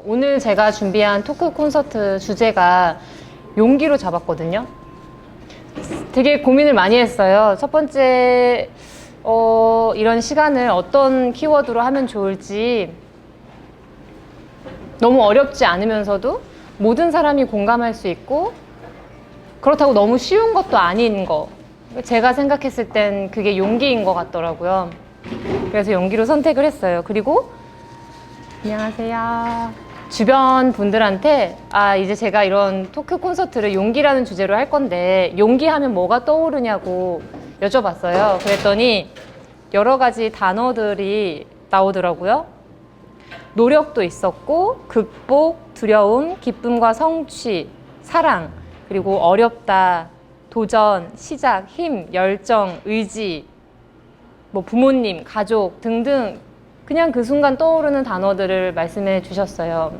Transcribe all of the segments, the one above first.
오늘 제가 준비한 토크 콘서트 주제가 용기로 잡았거든요. 되게 고민을 많이 했어요. 첫 번째, 이런 시간을 어떤 키워드로 하면 좋을지, 너무 어렵지 않으면서도 모든 사람이 공감할 수 있고, 그렇다고 너무 쉬운 것도 아닌 거. 제가 생각했을 땐 그게 용기인 것 같더라고요. 그래서 용기로 선택을 했어요. 그리고 안녕하세요. 주변 분들한테 이제 제가 이런 토크 콘서트를 용기라는 주제로 할 건데 용기하면 뭐가 떠오르냐고 여쭤봤어요. 그랬더니 여러 가지 단어들이 나오더라고요. 노력도 있었고, 극복, 두려움, 기쁨과 성취, 사랑, 그리고 어렵다, 도전, 시작, 힘, 열정, 의지, 뭐 부모님, 가족 등등 그냥 그 순간 떠오르는 단어들을 말씀해 주셨어요.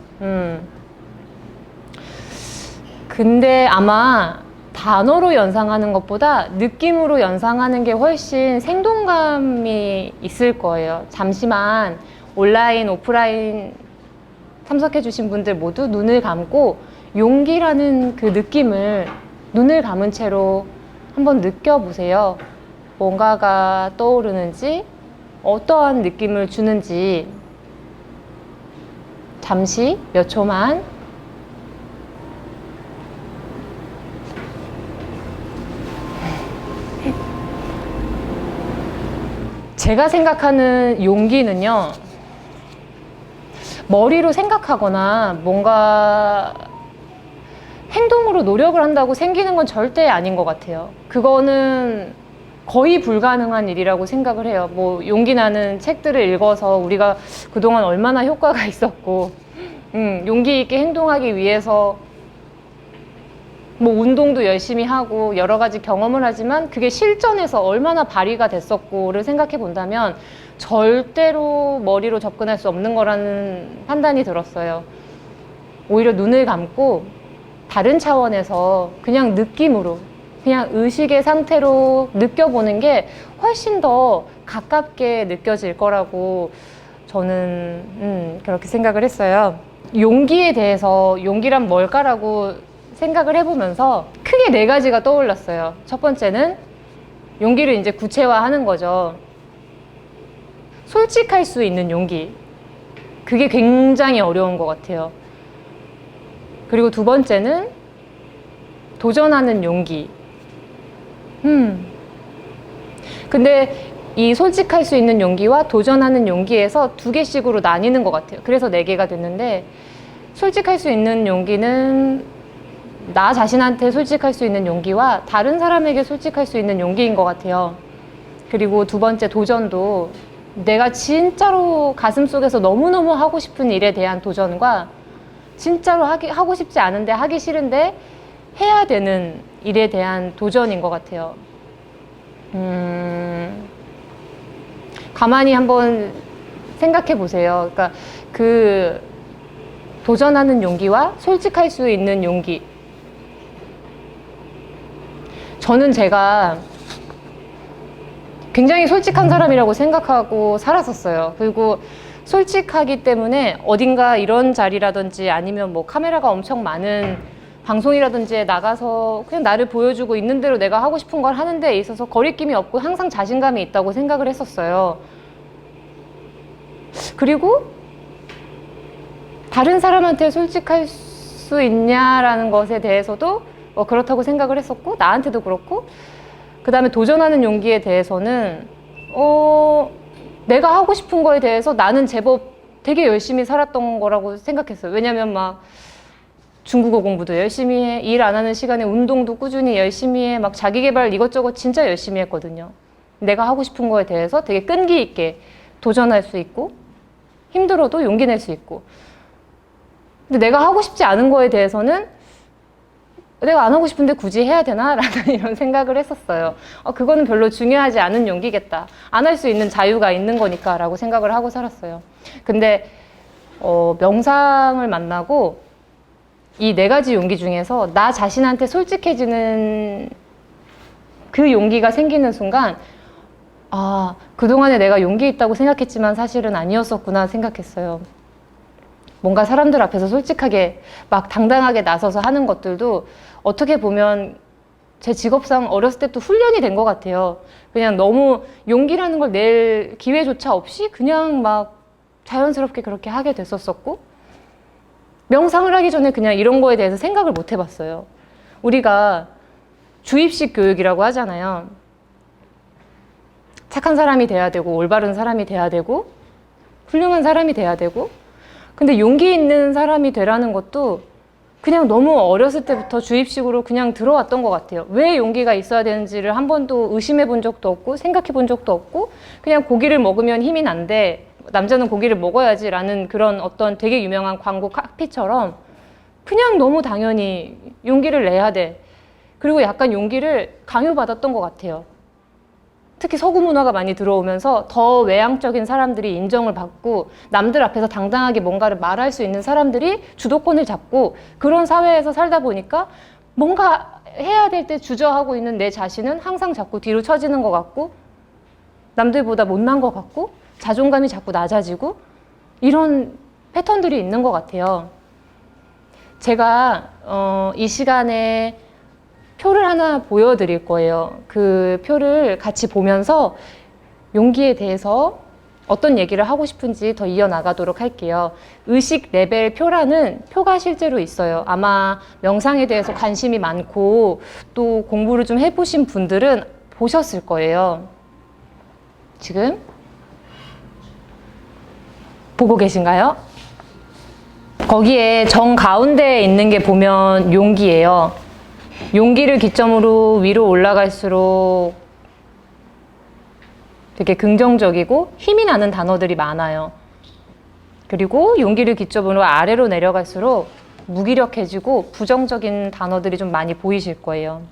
근데 아마 단어로 연상하는 것보다 느낌으로 연상하는 게 훨씬 생동감이 있을 거예요. 잠시만 온라인, 오프라인 참석해 주신 분들 모두 눈을 감고 용기라는 그 느낌을 눈을 감은 채로 한번 느껴보세요. 뭔가가 떠오르는지, 어떠한 느낌을 주는지 잠시 몇 초만 제가 생각하는 용기는요, 머리로 생각하거나 뭔가 행동으로 노력을 한다고 생기는 건 절대 아닌 것 같아요. 그거는 거의 불가능한 일이라고 생각을 해요. 뭐 용기 나는 책들을 읽어서 우리가 그동안 얼마나 효과가 있었고, 용기 있게 행동하기 위해서 뭐 운동도 열심히 하고 여러 가지 경험을 하지만 그게 실전에서 얼마나 발휘가 됐었고를 생각해 본다면 절대로 머리로 접근할 수 없는 거라는 판단이 들었어요. 오히려 눈을 감고 다른 차원에서 그냥 느낌으로, 그냥 의식의 상태로 느껴보는 게 훨씬 더 가깝게 느껴질 거라고 저는 그렇게 생각을 했어요. 용기에 대해서 용기란 뭘까라고 생각을 해보면서 크게 4가지가 떠올랐어요. 첫 번째는 용기를 이제 구체화하는 거죠. 솔직할 수 있는 용기. 그게 굉장히 어려운 것 같아요. 그리고 두 번째는 도전하는 용기. 근데 이 솔직할 수 있는 용기와 도전하는 용기에서 2개씩으로 나뉘는 것 같아요. 그래서 4개가 됐는데, 솔직할 수 있는 용기는 나 자신한테 솔직할 수 있는 용기와 다른 사람에게 솔직할 수 있는 용기인 것 같아요. 그리고 두 번째 도전도 내가 진짜로 가슴속에서 너무너무 하고 싶은 일에 대한 도전과 진짜로 하고 싶지 않은데 하기 싫은데 해야 되는 일에 대한 도전인 것 같아요. 가만히 한번 생각해 보세요. 그러니까 그 도전하는 용기와 솔직할 수 있는 용기. 저는 제가 굉장히 솔직한 사람이라고 생각하고 살았었어요. 그리고 솔직하기 때문에 어딘가 이런 자리라든지 아니면 뭐 카메라가 엄청 많은 방송이라든지에 나가서 그냥 나를 보여주고 있는 대로 내가 하고 싶은 걸 하는 데 있어서 거리낌이 없고 항상 자신감이 있다고 생각을 했었어요. 그리고 다른 사람한테 솔직할 수 있냐라는 것에 대해서도 그렇다고 생각을 했었고, 나한테도 그렇고, 그 다음에 도전하는 용기에 대해서는 내가 하고 싶은 거에 대해서 나는 제법 되게 열심히 살았던 거라고 생각했어요. 왜냐면 막 중국어 공부도 열심히 해, 일 안 하는 시간에 운동도 꾸준히 열심히 해, 막 자기계발 이것저것 진짜 열심히 했거든요. 내가 하고 싶은 거에 대해서 되게 끈기 있게 도전할 수 있고, 힘들어도 용기 낼 수 있고. 근데 내가 하고 싶지 않은 거에 대해서는 내가 안 하고 싶은데 굳이 해야 되나? 라는 이런 생각을 했었어요. 그거는 별로 중요하지 않은 용기겠다. 안 할 수 있는 자유가 있는 거니까 라고 생각을 하고 살았어요. 근데 명상을 만나고 이 4가지 용기 중에서 나 자신한테 솔직해지는 그 용기가 생기는 순간 그동안에 내가 용기 있다고 생각했지만 사실은 아니었었구나 생각했어요. 뭔가 사람들 앞에서 솔직하게 막 당당하게 나서서 하는 것들도 어떻게 보면 제 직업상 어렸을 때부터 훈련이 된 것 같아요. 그냥 너무 용기라는 걸 낼 기회조차 없이 그냥 막 자연스럽게 그렇게 하게 됐었었고, 명상을 하기 전에 그냥 이런 거에 대해서 생각을 못 해봤어요. 우리가 주입식 교육이라고 하잖아요. 착한 사람이 돼야 되고, 올바른 사람이 돼야 되고, 훌륭한 사람이 돼야 되고, 근데 용기 있는 사람이 되라는 것도 그냥 너무 어렸을 때부터 주입식으로 그냥 들어왔던 것 같아요. 왜 용기가 있어야 되는지를 한 번도 의심해 본 적도 없고 생각해 본 적도 없고, 그냥 고기를 먹으면 힘이 난대, 남자는 고기를 먹어야지 라는 그런 어떤 되게 유명한 광고 카피처럼 그냥 너무 당연히 용기를 내야 돼. 그리고 약간 용기를 강요받았던 것 같아요. 특히 서구 문화가 많이 들어오면서 더 외향적인 사람들이 인정을 받고 남들 앞에서 당당하게 뭔가를 말할 수 있는 사람들이 주도권을 잡고, 그런 사회에서 살다 보니까 뭔가 해야 될 때 주저하고 있는 내 자신은 항상 자꾸 뒤로 처지는 것 같고, 남들보다 못난 것 같고, 자존감이 자꾸 낮아지고, 이런 패턴들이 있는 것 같아요. 제가 이 시간에 표를 하나 보여드릴 거예요. 그 표를 같이 보면서 용기에 대해서 어떤 얘기를 하고 싶은지 더 이어나가도록 할게요. 의식 레벨 표라는 표가 실제로 있어요. 아마 명상에 대해서 관심이 많고 또 공부를 좀 해보신 분들은 보셨을 거예요. 지금 보고 계신가요? 거기에 정 가운데에 있는 게 보면 용기예요. 용기를 기점으로 위로 올라갈수록 되게 긍정적이고 힘이 나는 단어들이 많아요. 그리고 용기를 기점으로 아래로 내려갈수록 무기력해지고 부정적인 단어들이 좀 많이 보이실 거예요.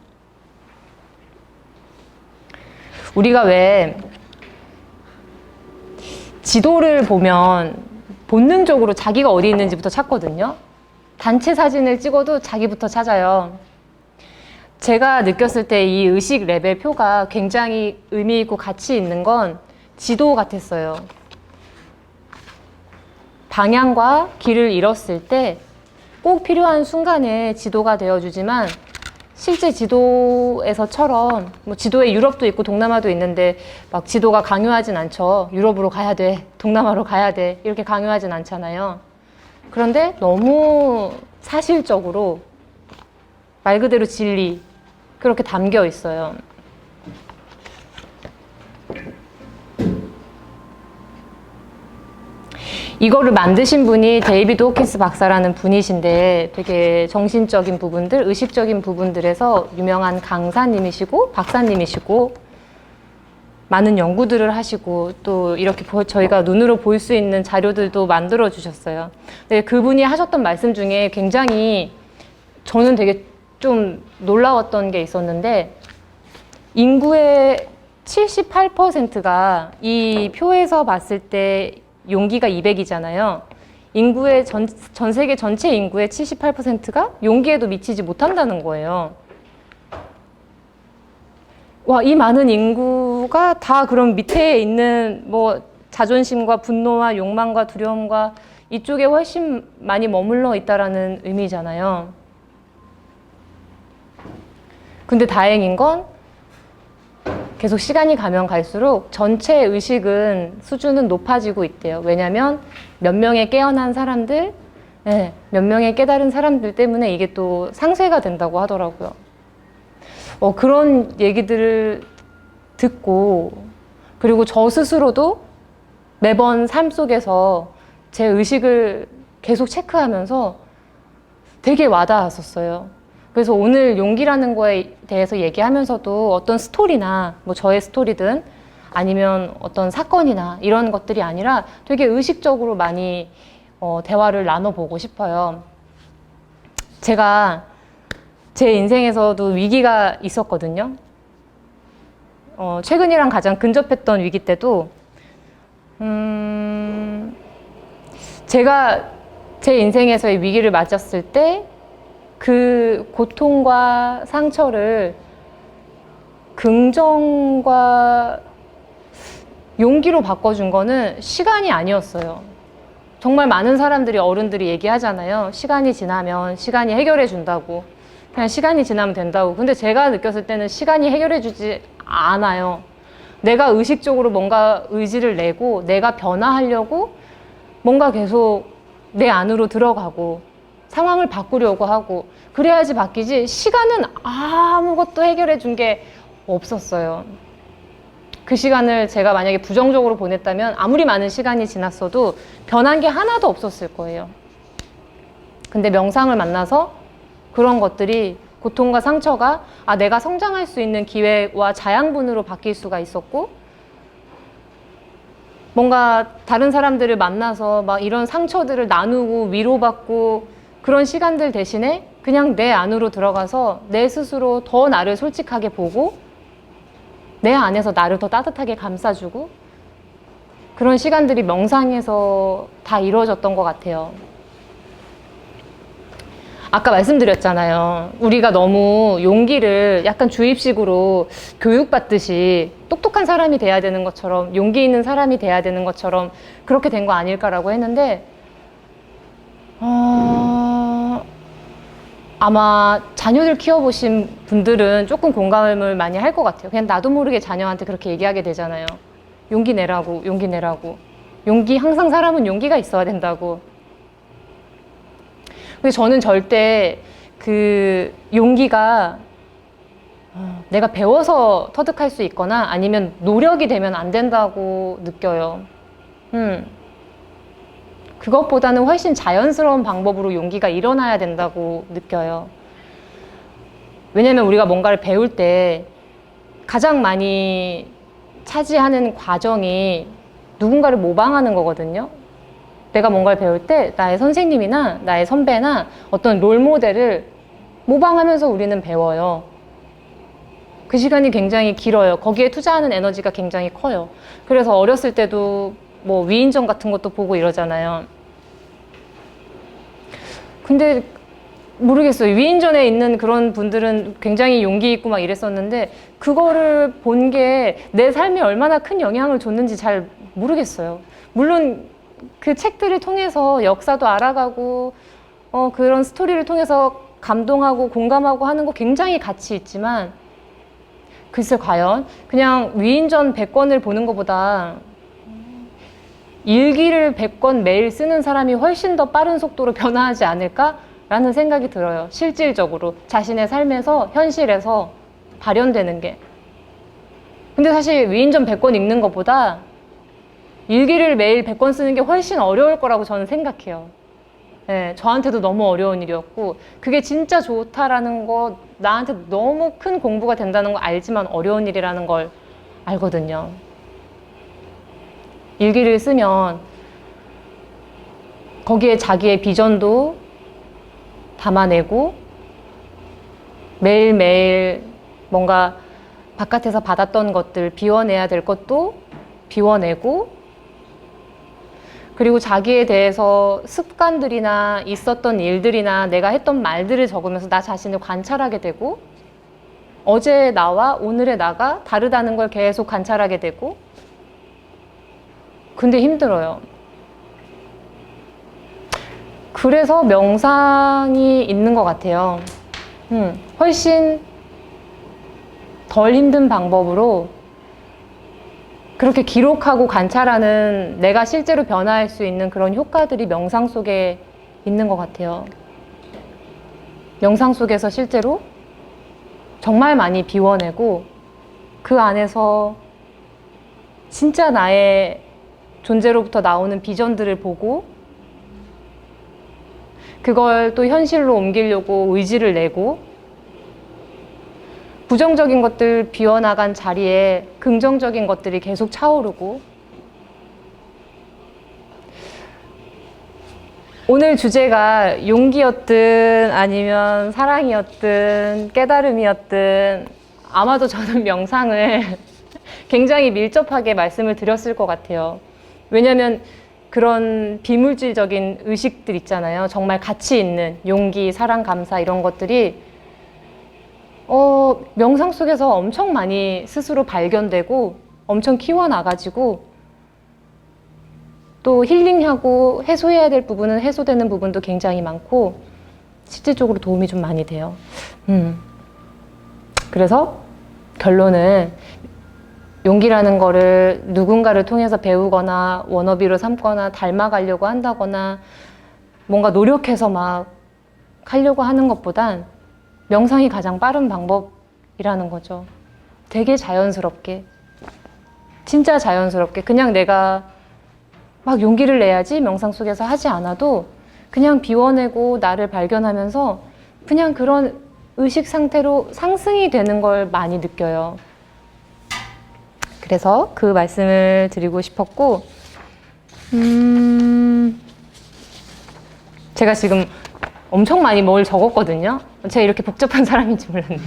우리가 왜 지도를 보면 본능적으로 자기가 어디 있는지부터 찾거든요. 단체 사진을 찍어도 자기부터 찾아요. 제가 느꼈을 때 이 의식 레벨 표가 굉장히 의미 있고 가치 있는 건 지도 같았어요. 방향과 길을 잃었을 때 꼭 필요한 순간에 지도가 되어주지만, 실제 지도에서처럼 뭐 지도에 유럽도 있고 동남아도 있는데 막 지도가 강요하진 않죠. 유럽으로 가야 돼, 동남아로 가야 돼, 이렇게 강요하진 않잖아요. 그런데 너무 사실적으로 말 그대로 진리 그렇게 담겨 있어요. 이거를 만드신 분이 데이비드 호킨스 박사라는 분이신데 되게 정신적인 부분들, 의식적인 부분들에서 유명한 강사님이시고 박사님이시고 많은 연구들을 하시고 또 이렇게 저희가 눈으로 볼 수 있는 자료들도 만들어 주셨어요. 근데 그분이 하셨던 말씀 중에 굉장히 저는 되게 좀 놀라웠던 게 있었는데, 인구의 78%가 이 표에서 봤을 때 용기가 200이잖아요. 인구의 전 세계 전체 인구의 78%가 용기에도 미치지 못한다는 거예요. 와, 이 많은 인구가 다 그럼 밑에 있는 뭐 자존심과 분노와 욕망과 두려움과 이쪽에 훨씬 많이 머물러 있다라는 의미잖아요. 근데 다행인 건 계속 시간이 가면 갈수록 전체 의식은 수준은 높아지고 있대요. 왜냐하면 몇 명의 깨어난 사람들, 몇 명의 깨달은 사람들 때문에 이게 또 상쇄가 된다고 하더라고요. 그런 얘기들을 듣고, 그리고 저 스스로도 매번 삶 속에서 제 의식을 계속 체크하면서 되게 와닿았었어요. 그래서 오늘 용기라는 거에 대해서 얘기하면서도 어떤 스토리나 뭐 저의 스토리든 아니면 어떤 사건이나 이런 것들이 아니라 되게 의식적으로 많이 대화를 나눠보고 싶어요. 제가 제 인생에서도 위기가 있었거든요. 최근이랑 가장 근접했던 위기 때도 제가 제 인생에서의 위기를 맞았을 때 그 고통과 상처를 긍정과 용기로 바꿔준 거는 시간이 아니었어요. 정말 많은 사람들이, 어른들이 얘기하잖아요. 시간이 지나면 시간이 해결해 준다고. 그냥 시간이 지나면 된다고. 근데 제가 느꼈을 때는 시간이 해결해 주지 않아요. 내가 의식적으로 뭔가 의지를 내고 내가 변화하려고 뭔가 계속 내 안으로 들어가고 상황을 바꾸려고 하고 그래야지 바뀌지, 시간은 아무것도 해결해 준 게 없었어요. 그 시간을 제가 만약에 부정적으로 보냈다면 아무리 많은 시간이 지났어도 변한 게 하나도 없었을 거예요. 근데 명상을 만나서 그런 것들이, 고통과 상처가 내가 성장할 수 있는 기회와 자양분으로 바뀔 수가 있었고, 뭔가 다른 사람들을 만나서 막 이런 상처들을 나누고 위로받고 그런 시간들 대신에 그냥 내 안으로 들어가서 내 스스로 더 나를 솔직하게 보고 내 안에서 나를 더 따뜻하게 감싸주고, 그런 시간들이 명상에서 다 이루어졌던 것 같아요. 아까 말씀드렸잖아요. 우리가 너무 용기를 약간 주입식으로 교육받듯이 똑똑한 사람이 돼야 되는 것처럼, 용기 있는 사람이 돼야 되는 것처럼 그렇게 된 거 아닐까라고 했는데, 아마 자녀들 키워보신 분들은 조금 공감을 많이 할 것 같아요. 그냥 나도 모르게 자녀한테 그렇게 얘기하게 되잖아요. 용기 내라고, 용기 내라고. 항상 사람은 용기가 있어야 된다고. 근데 저는 절대 그 용기가 내가 배워서 터득할 수 있거나 아니면 노력이 되면 안 된다고 느껴요. 그것보다는 훨씬 자연스러운 방법으로 용기가 일어나야 된다고 느껴요. 왜냐면 우리가 뭔가를 배울 때 가장 많이 차지하는 과정이 누군가를 모방하는 거거든요. 내가 뭔가를 배울 때 나의 선생님이나 나의 선배나 어떤 롤모델을 모방하면서 우리는 배워요. 그 시간이 굉장히 길어요. 거기에 투자하는 에너지가 굉장히 커요. 그래서 어렸을 때도 뭐 위인전 같은 것도 보고 이러잖아요. 근데 모르겠어요. 위인전에 있는 그런 분들은 굉장히 용기 있고 막 이랬었는데 그거를 본 게 내 삶에 얼마나 큰 영향을 줬는지 잘 모르겠어요. 물론 그 책들을 통해서 역사도 알아가고 그런 스토리를 통해서 감동하고 공감하고 하는 거 굉장히 가치 있지만, 글쎄 과연 그냥 위인전 100권을 보는 것보다 일기를 100권 매일 쓰는 사람이 훨씬 더 빠른 속도로 변화하지 않을까라는 생각이 들어요. 실질적으로 자신의 삶에서, 현실에서 발현되는 게. 근데 사실 위인전 100권 읽는 것보다 일기를 매일 100권 쓰는 게 훨씬 어려울 거라고 저는 생각해요. 네, 저한테도 너무 어려운 일이었고, 그게 진짜 좋다라는 거, 나한테 너무 큰 공부가 된다는 거 알지만 어려운 일이라는 걸 알거든요. 일기를 쓰면 거기에 자기의 비전도 담아내고 매일매일 뭔가 바깥에서 받았던 것들, 비워내야 될 것도 비워내고, 그리고 자기에 대해서 습관들이나 있었던 일들이나 내가 했던 말들을 적으면서 나 자신을 관찰하게 되고, 어제의 나와 오늘의 나가 다르다는 걸 계속 관찰하게 되고. 근데 힘들어요. 그래서 명상이 있는 것 같아요. 훨씬 덜 힘든 방법으로 그렇게 기록하고 관찰하는, 내가 실제로 변화할 수 있는 그런 효과들이 명상 속에 있는 것 같아요. 명상 속에서 실제로 정말 많이 비워내고 그 안에서 진짜 나의 존재로부터 나오는 비전들을 보고 그걸 또 현실로 옮기려고 의지를 내고, 부정적인 것들 비워나간 자리에 긍정적인 것들이 계속 차오르고. 오늘 주제가 용기였든 아니면 사랑이었든 깨달음이었든 아마도 저는 명상을 굉장히 밀접하게 말씀을 드렸을 것 같아요. 왜냐하면 그런 비물질적인 의식들 있잖아요. 정말 가치 있는 용기, 사랑, 감사 이런 것들이 명상 속에서 엄청 많이 스스로 발견되고 엄청 키워나가지고 또 힐링하고 해소해야 될 부분은 해소되는 부분도 굉장히 많고 실질적으로 도움이 좀 많이 돼요. 그래서 결론은 용기라는 거를 누군가를 통해서 배우거나 워너비로 삼거나 닮아가려고 한다거나 뭔가 노력해서 막 하려고 하는 것보단 명상이 가장 빠른 방법이라는 거죠. 되게 자연스럽게, 진짜 자연스럽게 그냥 내가 막 용기를 내야지 명상 속에서 하지 않아도 그냥 비워내고 나를 발견하면서 그냥 그런 의식 상태로 상승이 되는 걸 많이 느껴요. 그래서 그 말씀을 드리고 싶었고, 제가 지금 엄청 많이 뭘 적었거든요. 제가 이렇게 복잡한 사람인지 몰랐네요.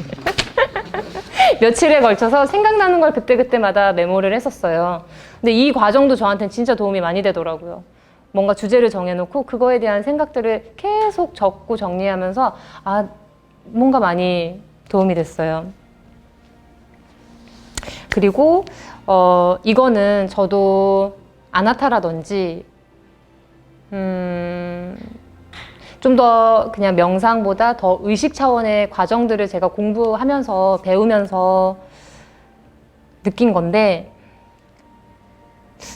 며칠에 걸쳐서 생각나는 걸 그때그때마다 메모를 했었어요. 근데 이 과정도 저한테는 진짜 도움이 많이 되더라고요. 뭔가 주제를 정해놓고 그거에 대한 생각들을 계속 적고 정리하면서 아, 뭔가 많이 도움이 됐어요. 그리고 이거는 저도 아나타라든지 좀 더 그냥 명상보다 더 의식 차원의 과정들을 제가 공부하면서 배우면서 느낀 건데,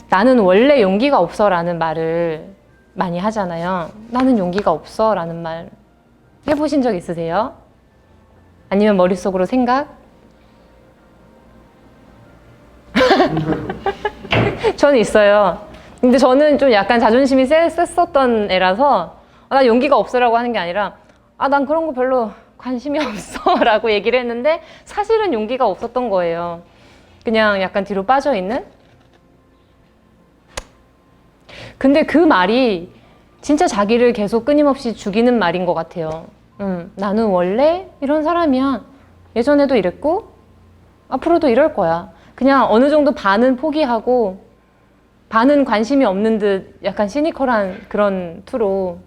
나는 원래 용기가 없어 라는 말을 많이 하잖아요. 나는 용기가 없어 라는 말 해보신 적 있으세요? 아니면 머릿속으로 생각? 저는 있어요. 근데 저는 좀 약간 자존심이 셌었던 애라서 나 용기가 없어라고 하는 게 아니라 난 그런 거 별로 관심이 없어 라고 얘기를 했는데 사실은 용기가 없었던 거예요. 그냥 약간 뒤로 빠져 있는? 근데 그 말이 진짜 자기를 계속 끊임없이 죽이는 말인 것 같아요. 나는 원래 이런 사람이야. 예전에도 이랬고 앞으로도 이럴 거야. 그냥 어느 정도 반은 포기하고 반은 관심이 없는 듯 약간 시니컬한 그런 투로.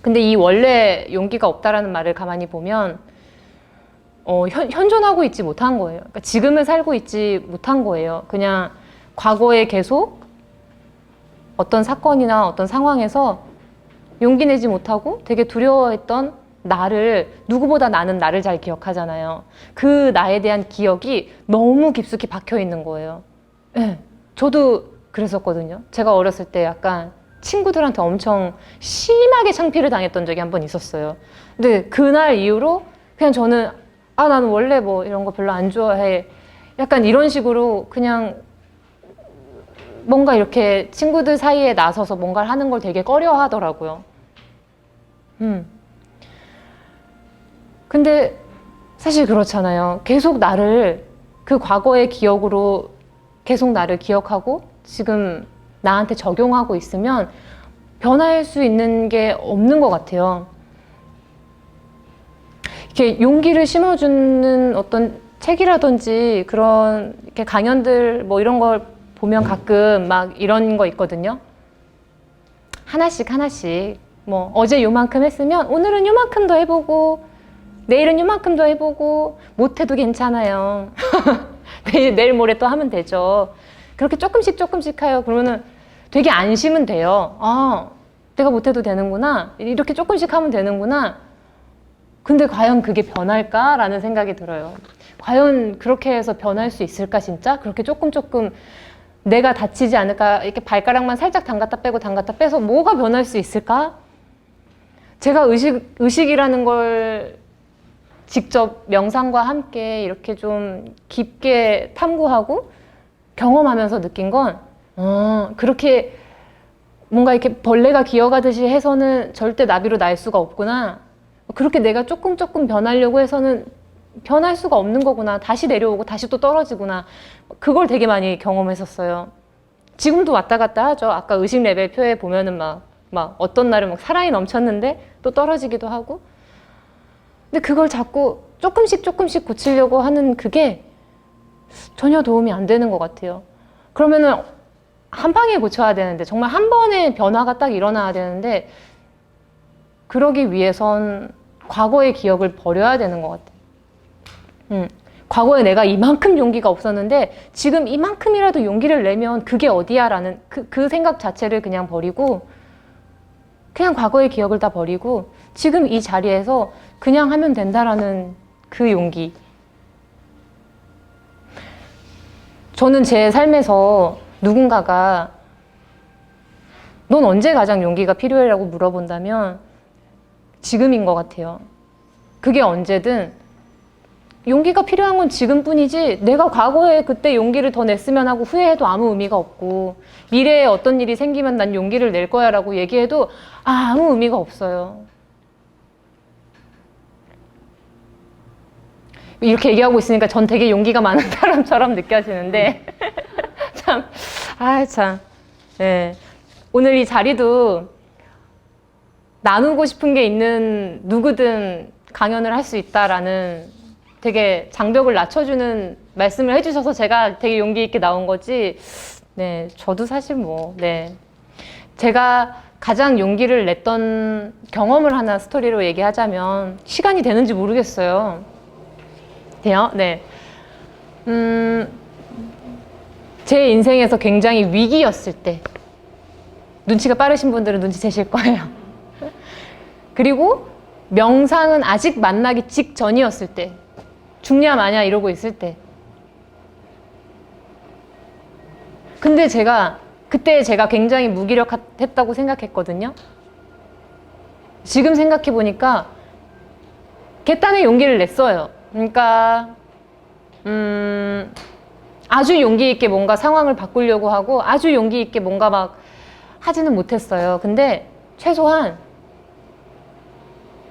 근데 이 원래 용기가 없다라는 말을 가만히 보면 현존하고 있지 못한 거예요. 그러니까 지금을 살고 있지 못한 거예요. 그냥 과거에 계속 어떤 사건이나 어떤 상황에서 용기 내지 못하고 되게 두려워했던 나를, 누구보다 나는 나를 잘 기억하잖아요. 그 나에 대한 기억이 너무 깊숙이 박혀 있는 거예요. 네, 저도 그랬었거든요. 제가 어렸을 때 약간 친구들한테 엄청 심하게 창피를 당했던 적이 한 번 있었어요. 근데 그날 이후로 그냥 저는 나는 원래 뭐 이런 거 별로 안 좋아해. 약간 이런 식으로 그냥 뭔가 이렇게 친구들 사이에 나서서 뭔가를 하는 걸 되게 꺼려 하더라고요. 근데 사실 그렇잖아요. 계속 나를 그 과거의 기억으로 계속 나를 기억하고 지금 나한테 적용하고 있으면 변할 수 있는 게 없는 것 같아요. 이렇게 용기를 심어주는 어떤 책이라든지 그런 이렇게 강연들 뭐 이런 걸 보면 가끔 막 이런 거 있거든요. 하나씩 뭐 어제 요만큼 했으면 오늘은 요만큼 더 해보고 내일은 요만큼 더 해보고 못해도 괜찮아요. 내일 모레 또 하면 되죠. 그렇게 조금씩 해요. 그러면은 되게 안심은 돼요. 내가 못해도 되는구나. 이렇게 조금씩 하면 되는구나. 근데 과연 그게 변할까라는 생각이 들어요. 과연 그렇게 해서 변할 수 있을까 진짜? 그렇게 조금 내가 다치지 않을까? 이렇게 발가락만 살짝 담갔다 빼서 뭐가 변할 수 있을까? 제가 의식이라는 걸 직접 명상과 함께 이렇게 좀 깊게 탐구하고 경험하면서 느낀 건 그렇게 뭔가 이렇게 벌레가 기어가듯이 해서는 절대 나비로 날 수가 없구나. 그렇게 내가 조금 변하려고 해서는 변할 수가 없는 거구나. 다시 내려오고 다시 또 떨어지구나. 그걸 되게 많이 경험했었어요. 지금도 왔다 갔다 하죠. 아까 의식 레벨 표에 보면은 막 어떤 날은 막 사랑이 넘쳤는데 또 떨어지기도 하고. 근데 그걸 자꾸 조금씩 고치려고 하는 그게 전혀 도움이 안 되는 것 같아요. 그러면은 한 방에 고쳐야 되는데, 정말 한 번에 변화가 딱 일어나야 되는데, 그러기 위해선 과거의 기억을 버려야 되는 것 같아요. 과거에 내가 이만큼 용기가 없었는데 지금 이만큼이라도 용기를 내면 그게 어디야 라는 그 생각 자체를 그냥 버리고, 그냥 과거의 기억을 다 버리고 지금 이 자리에서 그냥 하면 된다라는 그 용기. 저는 제 삶에서 누군가가 넌 언제 가장 용기가 필요해? 라고 물어본다면 지금인 것 같아요. 그게 언제든 용기가 필요한 건 지금뿐이지, 내가 과거에 그때 용기를 더 냈으면 하고 후회해도 아무 의미가 없고, 미래에 어떤 일이 생기면 난 용기를 낼 거야 라고 얘기해도 아무 의미가 없어요. 이렇게 얘기하고 있으니까 전 되게 용기가 많은 사람처럼 느껴지는데 참, 참. 네. 오늘 이 자리도 나누고 싶은 게 있는 누구든 강연을 할 수 있다라는 되게 장벽을 낮춰주는 말씀을 해주셔서 제가 되게 용기 있게 나온 거지. 네, 저도 사실 네. 제가 가장 용기를 냈던 경험을 하나 스토리로 얘기하자면, 시간이 되는지 모르겠어요. 돼요? 네. 제 인생에서 굉장히 위기였을 때, 눈치가 빠르신 분들은 눈치채실 거예요. 그리고 명상은 아직 만나기 직전이었을 때, 죽냐 마냐 이러고 있을 때. 근데 그때 제가 굉장히 무기력했다고 생각했거든요. 지금 생각해보니까 개딴의 용기를 냈어요. 그러니까 아주 용기 있게 뭔가 상황을 바꾸려고 하고 아주 용기 있게 뭔가 막 하지는 못했어요. 근데 최소한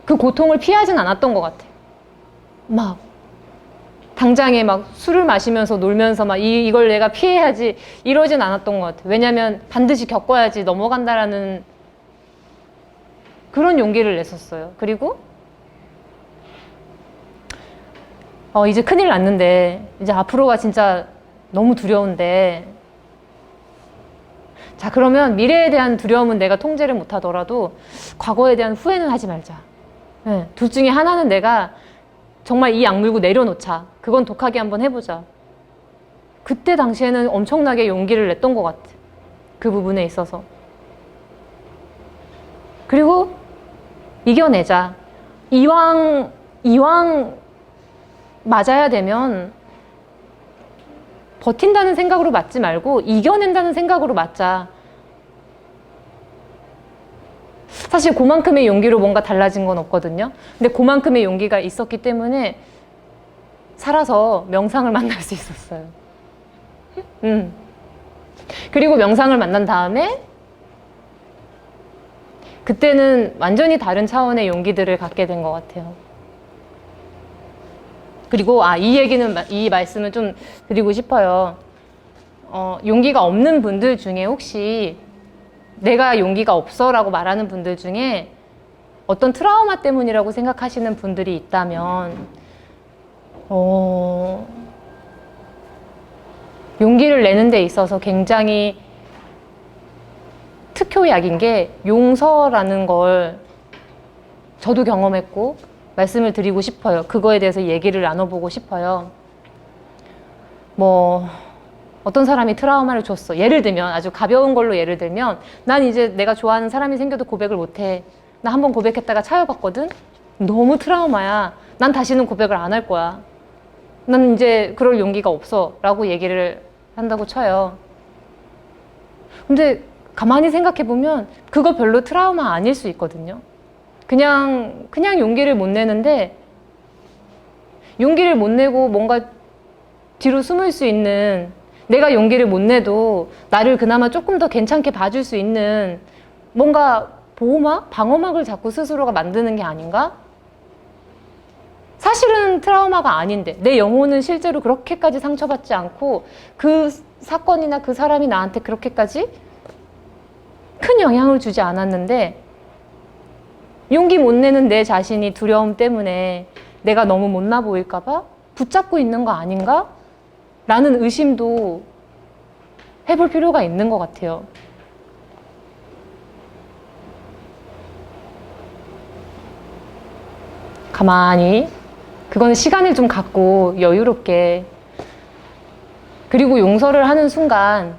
그 고통을 피하진 않았던 것 같아요. 막 당장에 막 술을 마시면서 놀면서 막 이걸 내가 피해야지 이러진 않았던 것 같아요. 왜냐면 반드시 겪어야지 넘어간다라는 그런 용기를 냈었어요. 그리고 이제 큰일 났는데, 이제 앞으로가 진짜 너무 두려운데, 자, 그러면 미래에 대한 두려움은 내가 통제를 못하더라도 과거에 대한 후회는 하지 말자. 네, 둘 중에 하나는 내가 정말 이 악물고 내려놓자. 그건 독하게 한번 해보자. 그때 당시에는 엄청나게 용기를 냈던 것 같아. 그 부분에 있어서. 그리고 이겨내자. 이왕 맞아야 되면 버틴다는 생각으로 맞지 말고 이겨낸다는 생각으로 맞자. 사실 그만큼의 용기로 뭔가 달라진 건 없거든요. 근데 그만큼의 용기가 있었기 때문에 살아서 명상을 만날 수 있었어요. 그리고 명상을 만난 다음에 그때는 완전히 다른 차원의 용기들을 갖게 된 것 같아요. 그리고 이 말씀을 좀 드리고 싶어요. 용기가 없는 분들 중에 혹시 내가 용기가 없어 라고 말하는 분들 중에 어떤 트라우마 때문이라고 생각하시는 분들이 있다면 용기를 내는 데 있어서 굉장히 특효약인 게 용서라는 걸 저도 경험했고 말씀을 드리고 싶어요. 그거에 대해서 얘기를 나눠보고 싶어요. 어떤 사람이 트라우마를 줬어. 예를 들면, 아주 가벼운 걸로 예를 들면, 난 이제 내가 좋아하는 사람이 생겨도 고백을 못해. 나 한번 고백했다가 차여봤거든? 너무 트라우마야. 난 다시는 고백을 안 할 거야. 난 이제 그럴 용기가 없어. 라고 얘기를 한다고 쳐요. 근데 가만히 생각해보면 그거 별로 트라우마 아닐 수 있거든요. 그냥 용기를 못 내는데, 용기를 못 내고 뭔가 뒤로 숨을 수 있는, 내가 용기를 못 내도 나를 그나마 조금 더 괜찮게 봐줄 수 있는 뭔가 보호막? 방어막을 자꾸 스스로가 만드는 게 아닌가? 사실은 트라우마가 아닌데 내 영혼은 실제로 그렇게까지 상처받지 않고 그 사건이나 그 사람이 나한테 그렇게까지 큰 영향을 주지 않았는데, 용기 못 내는 내 자신이 두려움 때문에 내가 너무 못나 보일까 봐 붙잡고 있는 거 아닌가? 라는 의심도 해볼 필요가 있는 것 같아요. 가만히 그거는 시간을 좀 갖고 여유롭게. 그리고 용서를 하는 순간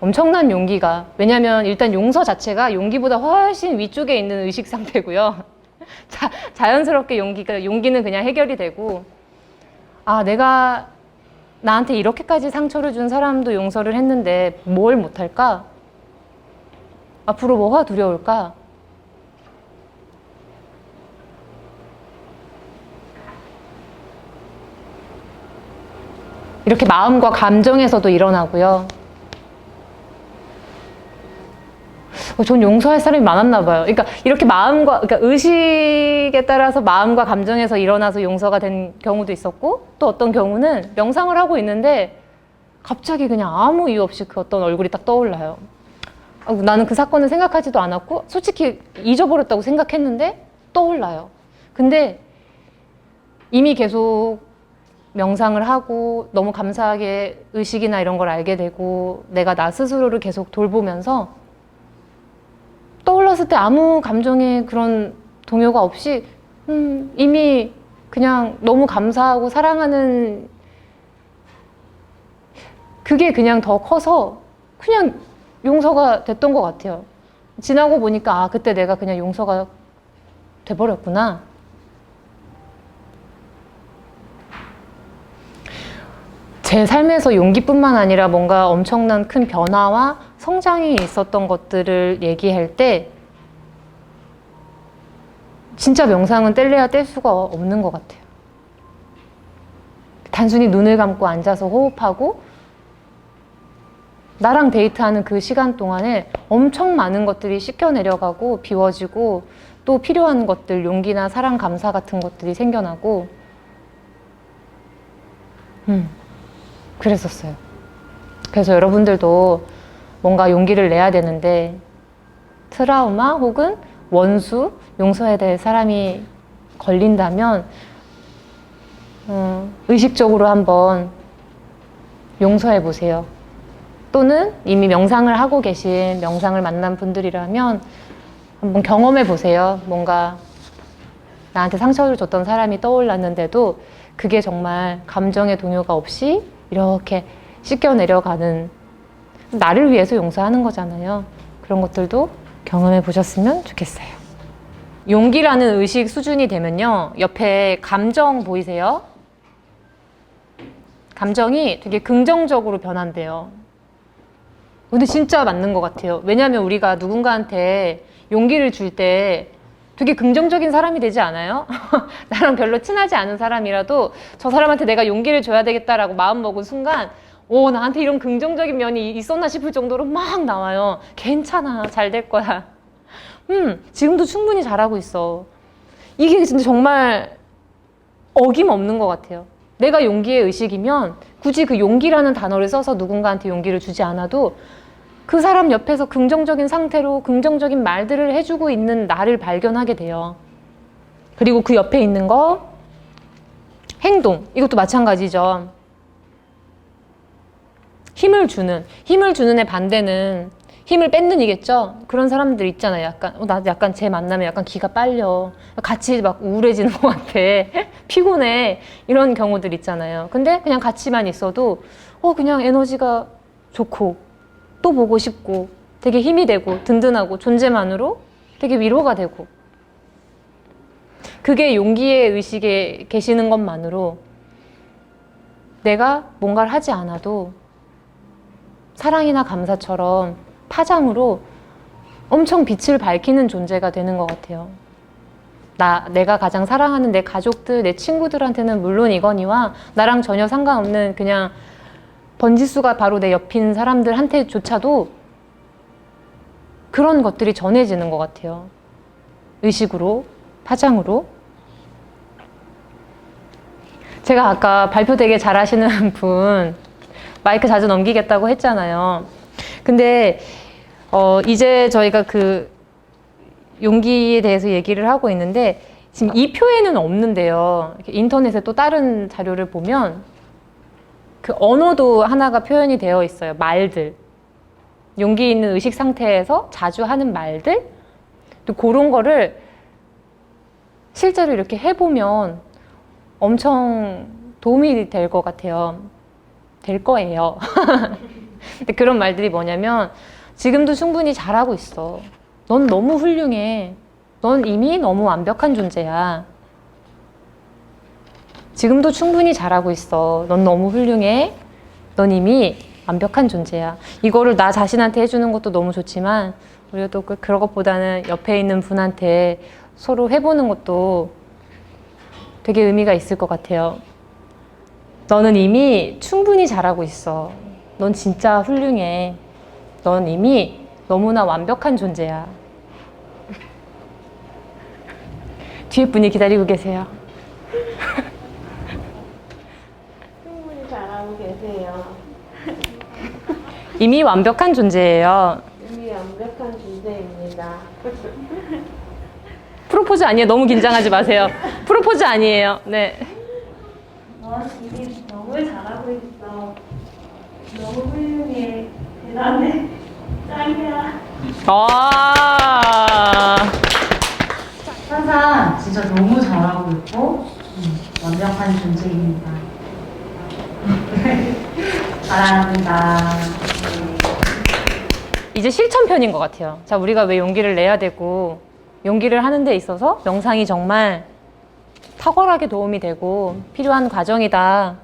엄청난 용기가, 왜냐면 일단 용서 자체가 용기보다 훨씬 위쪽에 있는 의식 상태고요. 자연스럽게 용기는 그냥 해결이 되고, 아, 내가 나한테 이렇게까지 상처를 준 사람도 용서를 했는데 뭘 못할까? 앞으로 뭐가 두려울까? 이렇게 마음과 감정에서도 일어나고요. 전 용서할 사람이 많았나 봐요. 그러니까 이렇게 그러니까 의식에 따라서 마음과 감정에서 일어나서 용서가 된 경우도 있었고, 또 어떤 경우는 명상을 하고 있는데 갑자기 그냥 아무 이유 없이 그 어떤 얼굴이 딱 떠올라요. 나는 그 사건을 생각하지도 않았고 솔직히 잊어버렸다고 생각했는데 떠올라요. 근데 이미 계속 명상을 하고 너무 감사하게 의식이나 이런 걸 알게 되고 내가 나 스스로를 계속 돌보면서 떠올랐을 때 아무 감정의 그런 동요가 없이 이미 그냥 너무 감사하고 사랑하는 그게 그냥 더 커서 그냥 용서가 됐던 것 같아요. 지나고 보니까 아, 그때 내가 그냥 용서가 돼버렸구나. 제 삶에서 용기뿐만 아니라 뭔가 엄청난 큰 변화와 성장이 있었던 것들을 얘기할 때 진짜 명상은 뗄래야 뗄 수가 없는 것 같아요. 단순히 눈을 감고 앉아서 호흡하고 나랑 데이트하는 그 시간 동안에 엄청 많은 것들이 씻겨내려가고 비워지고 또 필요한 것들, 용기나 사랑, 감사 같은 것들이 생겨나고 그랬었어요. 그래서 여러분들도 뭔가 용기를 내야 되는데 트라우마 혹은 원수, 용서해야 될 사람이 걸린다면 의식적으로 한번 용서해 보세요. 또는 이미 명상을 하고 계신 명상을 만난 분들이라면 한번 경험해 보세요. 뭔가 나한테 상처를 줬던 사람이 떠올랐는데도 그게 정말 감정의 동요가 없이 이렇게 씻겨 내려가는, 나를 위해서 용서하는 거잖아요. 그런 것들도 경험해 보셨으면 좋겠어요. 용기라는 의식 수준이 되면요, 옆에 감정 보이세요? 감정이 되게 긍정적으로 변한대요. 근데 진짜 맞는 것 같아요. 왜냐하면 우리가 누군가한테 용기를 줄 때 되게 긍정적인 사람이 되지 않아요? 나랑 별로 친하지 않은 사람이라도 저 사람한테 내가 용기를 줘야 되겠다라고 마음먹은 순간 나한테 이런 긍정적인 면이 있었나 싶을 정도로 막 나와요. 괜찮아, 잘 될 거야. 지금도 충분히 잘하고 있어. 이게 진짜 정말 어김없는 것 같아요. 내가 용기의 의식이면 굳이 그 용기라는 단어를 써서 누군가한테 용기를 주지 않아도 그 사람 옆에서 긍정적인 상태로 긍정적인 말들을 해주고 있는 나를 발견하게 돼요. 그리고 그 옆에 있는 거, 행동. 이것도 마찬가지죠. 힘을 주는 애 반대는 힘을 뺏는 이겠죠? 그런 사람들 있잖아요. 나 약간 쟤 만나면 약간 기가 빨려. 같이 막 우울해지는 것 같아. 피곤해. 이런 경우들 있잖아요. 근데 그냥 같이만 있어도 그냥 에너지가 좋고 또 보고 싶고 되게 힘이 되고 든든하고 존재만으로 되게 위로가 되고, 그게 용기의 의식에 계시는 것만으로 내가 뭔가를 하지 않아도 사랑이나 감사처럼 파장으로 엄청 빛을 밝히는 존재가 되는 것 같아요. 내가 가장 사랑하는 내 가족들, 내 친구들한테는 물론이거니와 나랑 전혀 상관없는 그냥 번지수가 바로 내 옆인 사람들한테조차도 그런 것들이 전해지는 것 같아요. 의식으로, 파장으로. 제가 아까 발표 되게 잘하시는 분 마이크 자주 넘기겠다고 했잖아요. 근데 이제 저희가 그 용기에 대해서 얘기를 하고 있는데 지금 이 표에는 없는데요. 인터넷에 또 다른 자료를 보면 그 언어도 하나가 표현이 되어 있어요. 말들. 용기 있는 의식 상태에서 자주 하는 말들. 또 그런 거를 실제로 이렇게 해보면 엄청 도움이 될 것 같아요. 될 거예요. 근데 그런 말들이 뭐냐면 지금도 충분히 잘하고 있어. 넌 너무 훌륭해. 넌 이미 너무 완벽한 존재야. 지금도 충분히 잘하고 있어. 넌 너무 훌륭해. 넌 이미 완벽한 존재야. 이거를 나 자신한테 해주는 것도 너무 좋지만 우리가 또 그런 것보다는 옆에 있는 분한테 서로 해보는 것도 되게 의미가 있을 것 같아요. 너는 이미 충분히 잘하고 있어. 넌 진짜 훌륭해. 넌 이미 너무나 완벽한 존재야. 뒤에 분이 기다리고 계세요. 충분히 잘하고 계세요. 이미 완벽한 존재예요. 이미 완벽한 존재입니다. 프로포즈 아니에요. 너무 긴장하지 마세요. 프로포즈 아니에요. 네. 넌 이미 너무 잘하고 있어. 너무 훌륭해. 대단해. 짱이야. 아. 항상 진짜 너무 잘하고 있고 완벽한 존재입니다. 사랑합니다. 이제 실천편인 것 같아요. 자, 우리가 왜 용기를 내야 되고 용기를 하는 데 있어서 명상이 정말 탁월하게 도움이 되고 필요한 과정이다.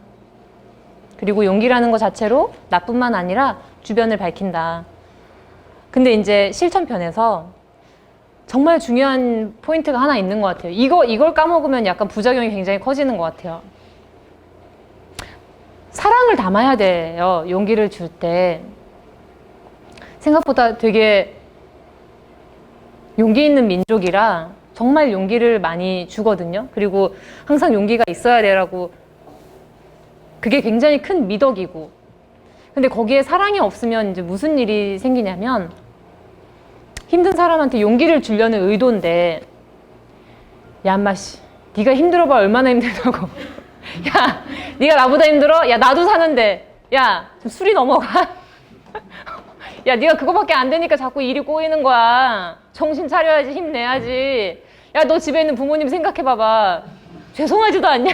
그리고 용기라는 것 자체로 나뿐만 아니라 주변을 밝힌다. 근데 이제 실천편에서 정말 중요한 포인트가 하나 있는 것 같아요. 이걸 까먹으면 약간 부작용이 굉장히 커지는 것 같아요. 사랑을 담아야 돼요. 용기를 줄 때. 생각보다 되게 용기 있는 민족이라 정말 용기를 많이 주거든요. 그리고 항상 용기가 있어야 되라고 그게 굉장히 큰 미덕이고. 근데 거기에 사랑이 없으면 이제 무슨 일이 생기냐면 힘든 사람한테 용기를 주려는 의도인데 야, 인마 씨, 네가 힘들어봐 얼마나 힘들다고. 야, 네가 나보다 힘들어? 야, 나도 사는데. 야, 좀 술이 넘어가. 야, 네가 그거밖에 안 되니까 자꾸 일이 꼬이는 거야. 정신 차려야지, 힘내야지. 야, 너 집에 있는 부모님 생각해봐봐. 죄송하지도 않냐?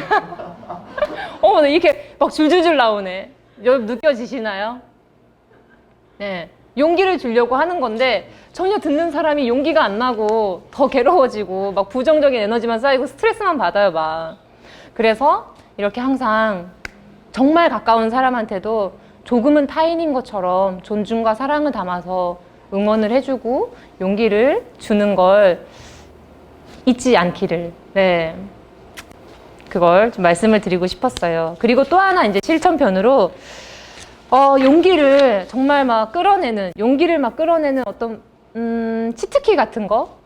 나 이렇게 막 줄줄줄 나오네. 여러분 느껴지시나요? 네. 용기를 주려고 하는 건데 전혀 듣는 사람이 용기가 안 나고 더 괴로워지고 막 부정적인 에너지만 쌓이고 스트레스만 받아요, 막. 그래서 이렇게 항상 정말 가까운 사람한테도 조금은 타인인 것처럼 존중과 사랑을 담아서 응원을 해주고 용기를 주는 걸 잊지 않기를, 네, 그걸 좀 말씀을 드리고 싶었어요. 그리고 또 하나 이제 실천편으로 용기를 정말 막 끌어내는, 용기를 막 끌어내는 어떤 치트키 같은 거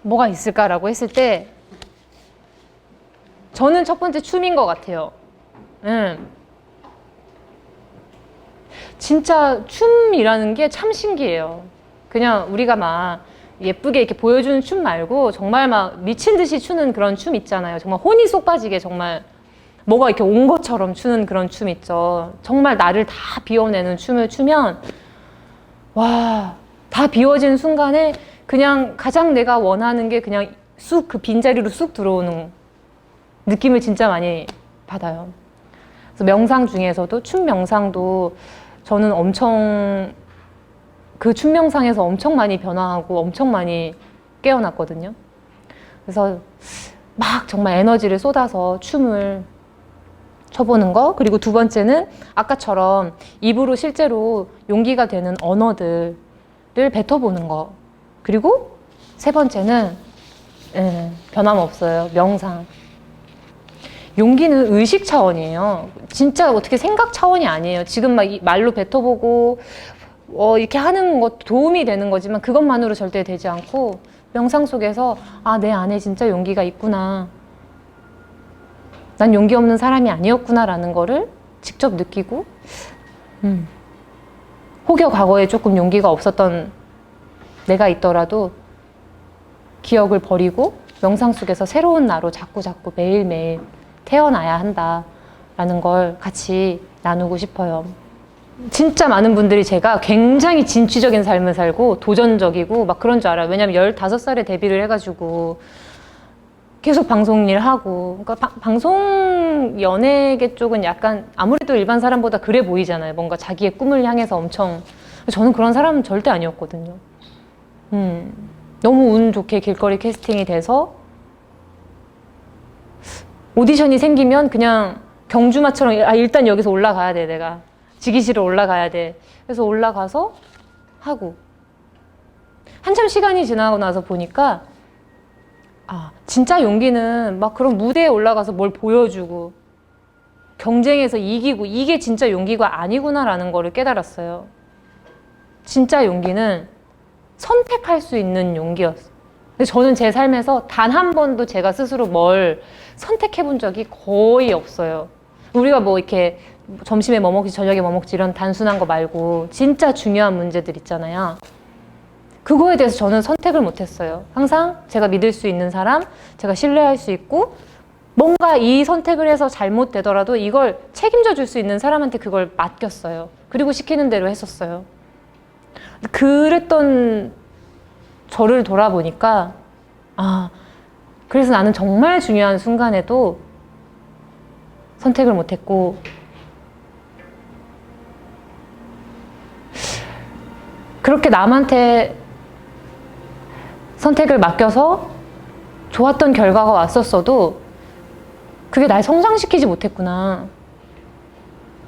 뭐가 있을까라고 했을 때 저는 첫 번째 춤인 것 같아요. 진짜 춤이라는 게 참 신기해요. 그냥 우리가 막 예쁘게 이렇게 보여주는 춤 말고 정말 막 미친 듯이 추는 그런 춤 있잖아요. 정말 혼이 쏙 빠지게 정말 뭐가 이렇게 온 것처럼 추는 그런 춤 있죠. 정말 나를 다 비워내는 춤을 추면 와, 다 비워진 순간에 그냥 가장 내가 원하는 게 그냥 쑥 그 빈자리로 쑥 들어오는 느낌을 진짜 많이 받아요. 그래서 명상 중에서도 춤 명상도 저는 엄청 그 춤 명상에서 엄청 많이 변화하고 엄청 많이 깨어났거든요. 그래서 막 정말 에너지를 쏟아서 춤을 춰보는 거. 그리고 두 번째는 아까처럼 입으로 실제로 용기가 되는 언어들을 뱉어보는 거. 그리고 세 번째는 변함없어요. 명상. 용기는 의식 차원이에요. 진짜 어떻게 생각 차원이 아니에요. 지금 막 말로 뱉어보고 이렇게 하는 것도 도움이 되는 거지만 그것만으로 절대 되지 않고 명상 속에서 내 안에 진짜 용기가 있구나. 난 용기 없는 사람이 아니었구나 라는 거를 직접 느끼고 혹여 과거에 조금 용기가 없었던 내가 있더라도 기억을 버리고 명상 속에서 새로운 나로 자꾸 매일매일 태어나야 한다라는 걸 같이 나누고 싶어요. 진짜 많은 분들이 제가 굉장히 진취적인 삶을 살고 도전적이고 막 그런 줄 알아요. 왜냐면 15살에 데뷔를 해가지고 계속 방송 일 하고. 그러니까 방송 연예계 쪽은 약간 아무래도 일반 사람보다 그래 보이잖아요. 뭔가 자기의 꿈을 향해서 엄청. 저는 그런 사람은 절대 아니었거든요. 너무 운 좋게 길거리 캐스팅이 돼서 오디션이 생기면 그냥 경주마처럼 일단 여기서 올라가야 돼. 내가 지기실을 올라가야 돼. 그래서 올라가서 하고 한참 시간이 지나고 나서 보니까 진짜 용기는 막 그런 무대에 올라가서 뭘 보여주고 경쟁에서 이기고 이게 진짜 용기가 아니구나라는 거를 깨달았어요. 진짜 용기는 선택할 수 있는 용기였어요. 근데 저는 제 삶에서 단 한 번도 제가 스스로 뭘 선택해 본 적이 거의 없어요. 우리가 뭐 이렇게 점심에 뭐 먹지, 저녁에 뭐 먹지 이런 단순한 거 말고 진짜 중요한 문제들 있잖아요. 그거에 대해서 저는 선택을 못 했어요. 항상 제가 믿을 수 있는 사람, 제가 신뢰할 수 있고 뭔가 이 선택을 해서 잘못되더라도 이걸 책임져 줄 수 있는 사람한테 그걸 맡겼어요. 그리고 시키는 대로 했었어요. 그랬던 저를 돌아보니까 그래서 나는 정말 중요한 순간에도 선택을 못했고 그렇게 남한테 선택을 맡겨서 좋았던 결과가 왔었어도 그게 날 성장시키지 못했구나.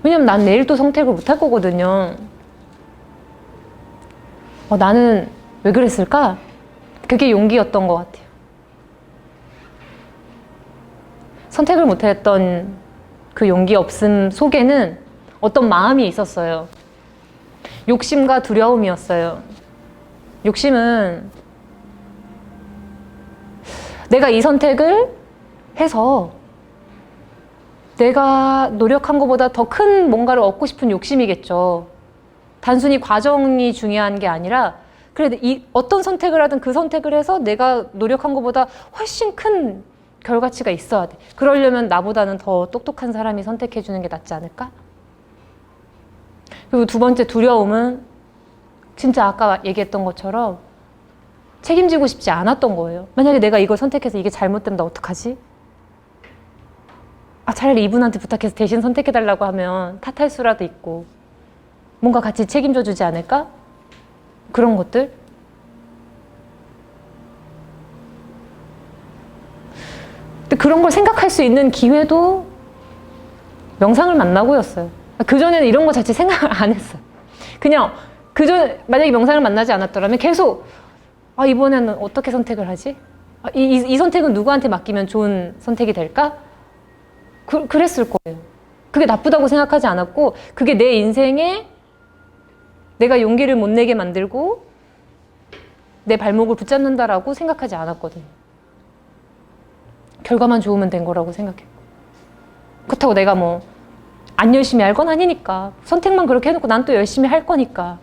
왜냐면 난 내일 또 선택을 못할 거거든요. 나는 왜 그랬을까? 그게 용기였던 것 같아요. 선택을 못했던 그 용기 없음 속에는 어떤 마음이 있었어요. 욕심과 두려움이었어요. 욕심은 내가 이 선택을 해서 내가 노력한 것보다 더 큰 뭔가를 얻고 싶은 욕심이겠죠. 단순히 과정이 중요한 게 아니라 그래 어떤 선택을 하든 그 선택을 해서 내가 노력한 것보다 훨씬 큰 결과치가 있어야 돼. 그러려면 나보다는 더 똑똑한 사람이 선택해 주는 게 낫지 않을까? 그리고 두 번째 두려움은 진짜 아까 얘기했던 것처럼 책임지고 싶지 않았던 거예요. 만약에 내가 이걸 선택해서 이게 잘못되면 나 어떡하지? 차라리 이분한테 부탁해서 대신 선택해달라고 하면 탓할 수라도 있고 뭔가 같이 책임져 주지 않을까? 그런 것들. 근데 그런 걸 생각할 수 있는 기회도 명상을 만나고였어요. 그전에는 이런 거 자체 생각을 안 했어요. 그냥 만약에 명상을 만나지 않았더라면 계속 이번에는 어떻게 선택을 하지? 이 선택은 누구한테 맡기면 좋은 선택이 될까? 그랬을 거예요. 그게 나쁘다고 생각하지 않았고 그게 내 인생에 내가 용기를 못 내게 만들고 내 발목을 붙잡는다라고 생각하지 않았거든요. 결과만 좋으면 된 거라고 생각했고 그렇다고 내가 뭐 안 열심히 할 건 아니니까 선택만 그렇게 해놓고 난 또 열심히 할 거니까.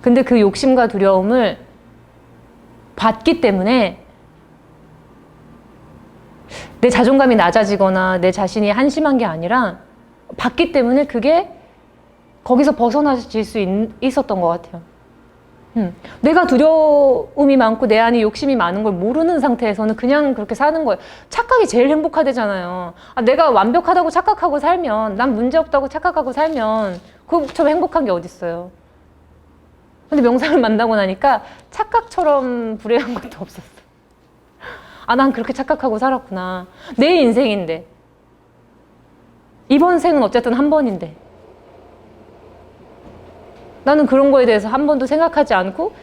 근데 그 욕심과 두려움을 봤기 때문에 내 자존감이 낮아지거나 내 자신이 한심한 게 아니라 봤기 때문에 그게 거기서 벗어나질 수 있었던 것 같아요. 내가 두려움이 많고 내 안에 욕심이 많은 걸 모르는 상태에서는 그냥 그렇게 사는 거예요. 착각이 제일 행복하대잖아요. 내가 완벽하다고 착각하고 살면, 난 문제없다고 착각하고 살면 그것처럼 행복한 게 어딨어요. 근데 명상을 만나고 나니까 착각처럼 불행한 것도 없었어. 난 그렇게 착각하고 살았구나. 내 인생인데. 이번 생은 어쨌든 한 번인데. 나는 그런 거에 대해서 한 번도 생각하지 않고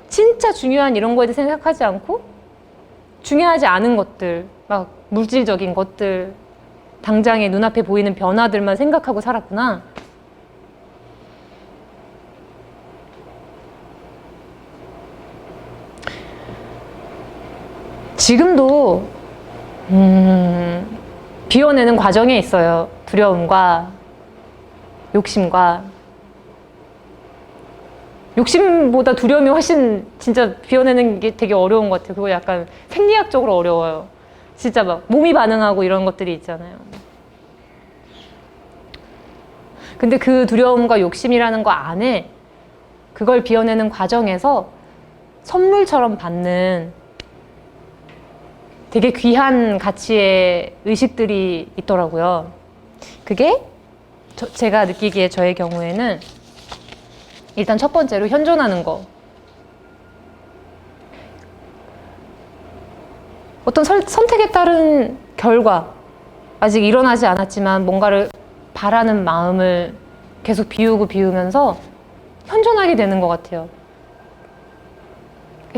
진짜 중요한 이런 거에 대해서 생각하지 않고 중요하지 않은 것들, 막 물질적인 것들, 당장에 눈앞에 보이는 변화들만 생각하고 살았구나. 지금도 비워내는 과정에 있어요. 두려움과 욕심과. 욕심보다 두려움이 훨씬 진짜 비워내는 게 되게 어려운 것 같아요. 그거 약간 생리학적으로 어려워요. 진짜 막 몸이 반응하고 이런 것들이 있잖아요. 근데 그 두려움과 욕심이라는 거 안에 그걸 비워내는 과정에서 선물처럼 받는 되게 귀한 가치의 의식들이 있더라고요. 그게 제가 느끼기에 저의 경우에는 일단 첫 번째로 현존하는 거. 어떤 선택에 따른 결과, 아직 일어나지 않았지만 뭔가를 바라는 마음을 계속 비우면서 현존하게 되는 것 같아요.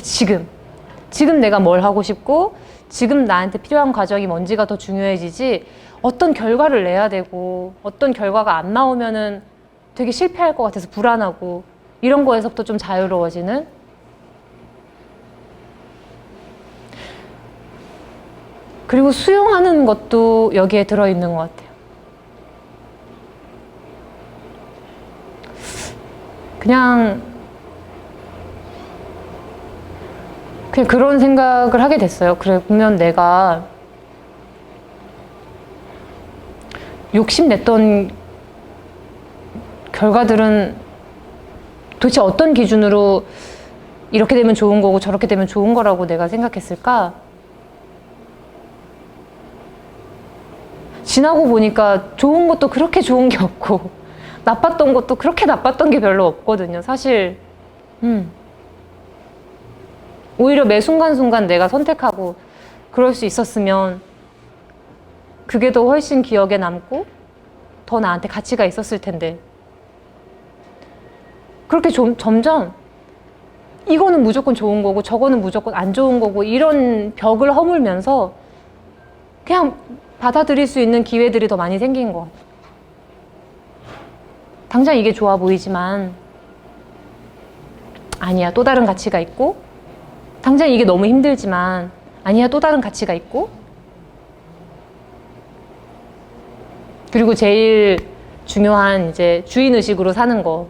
지금 내가 뭘 하고 싶고 지금 나한테 필요한 과정이 뭔지가 더 중요해지지, 어떤 결과를 내야 되고 어떤 결과가 안 나오면은 되게 실패할 것 같아서 불안하고 이런 거에서부터 좀 자유로워지는, 그리고 수용하는 것도 여기에 들어있는 것 같아요. 그냥 그런 생각을 하게 됐어요. 그래 보면 내가 욕심냈던 결과들은 도대체 어떤 기준으로 이렇게 되면 좋은 거고 저렇게 되면 좋은 거라고 내가 생각했을까? 지나고 보니까 좋은 것도 그렇게 좋은 게 없고 나빴던 것도 그렇게 나빴던 게 별로 없거든요. 사실 오히려 매 순간순간 내가 선택하고 그럴 수 있었으면 그게 더 훨씬 기억에 남고 더 나한테 가치가 있었을 텐데, 그렇게 점점 이거는 무조건 좋은 거고 저거는 무조건 안 좋은 거고 이런 벽을 허물면서 그냥 받아들일 수 있는 기회들이 더 많이 생긴 것 같아요. 당장 이게 좋아 보이지만 아니야, 또 다른 가치가 있고, 당장 이게 너무 힘들지만 아니야, 또 다른 가치가 있고, 그리고 제일 중요한 이제 주인의식으로 사는 거.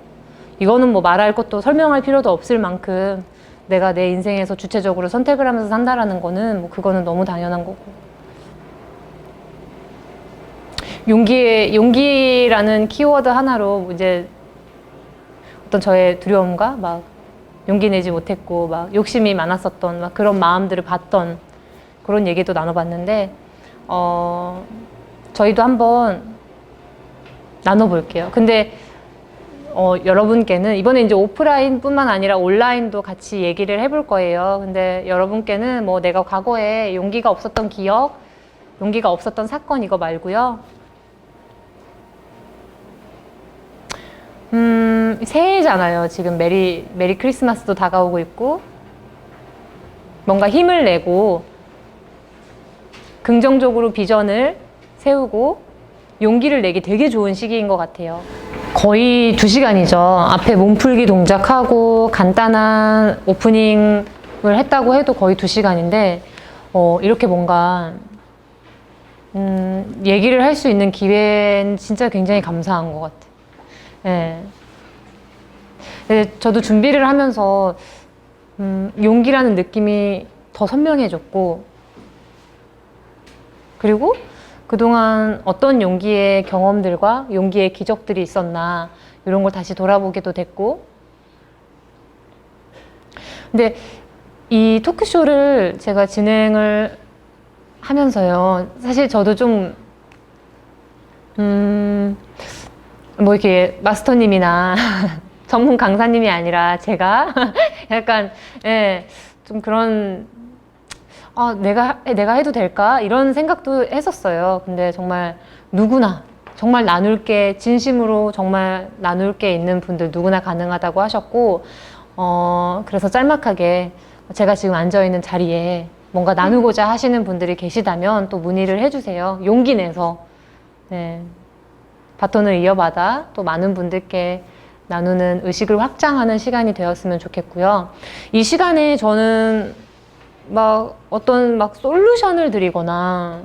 이거는 뭐 말할 것도 설명할 필요도 없을 만큼 내가 내 인생에서 주체적으로 선택을 하면서 산다라는 거는 뭐 그거는 너무 당연한 거고. 용기라는 키워드 하나로 이제 어떤 저의 두려움과 막 용기 내지 못했고 막 욕심이 많았었던 막 그런 마음들을 봤던 그런 얘기도 나눠봤는데, 저희도 한번 나눠볼게요. 근데 여러분께는 이번에 이제 오프라인뿐만 아니라 온라인도 같이 얘기를 해볼 거예요. 근데 여러분께는 뭐 내가 과거에 용기가 없었던 기억, 용기가 없었던 사건 이거 말고요. 새해잖아요. 지금 메리 크리스마스도 다가오고 있고, 뭔가 힘을 내고 긍정적으로 비전을 세우고 용기를 내기 되게 좋은 시기인 것 같아요. 거의 2시간이죠. 앞에 몸풀기 동작하고 간단한 오프닝을 했다고 해도 거의 2시간인데 이렇게 뭔가 얘기를 할 수 있는 기회는 진짜 굉장히 감사한 것 같아요. 네. 저도 준비를 하면서 용기라는 느낌이 더 선명해졌고, 그리고 그동안 어떤 용기의 경험들과 용기의 기적들이 있었나 이런 걸 다시 돌아보게도 됐고, 근데 이 토크쇼를 제가 진행을 하면서요, 사실 저도 좀 뭐 이렇게 마스터님이나 전문 강사님이 아니라 제가 약간 좀 그런 내가 해도 될까? 이런 생각도 했었어요. 근데 정말 누구나 정말 나눌 게 진심으로 정말 나눌 게 있는 분들 누구나 가능하다고 하셨고, 그래서 짤막하게 제가 지금 앉아있는 자리에 뭔가 나누고자 하시는 분들이 계시다면 또 문의를 해주세요. 용기 내서 바톤을 이어받아 또 많은 분들께 나누는 의식을 확장하는 시간이 되었으면 좋겠고요. 이 시간에 저는 막 어떤 막 솔루션을 드리거나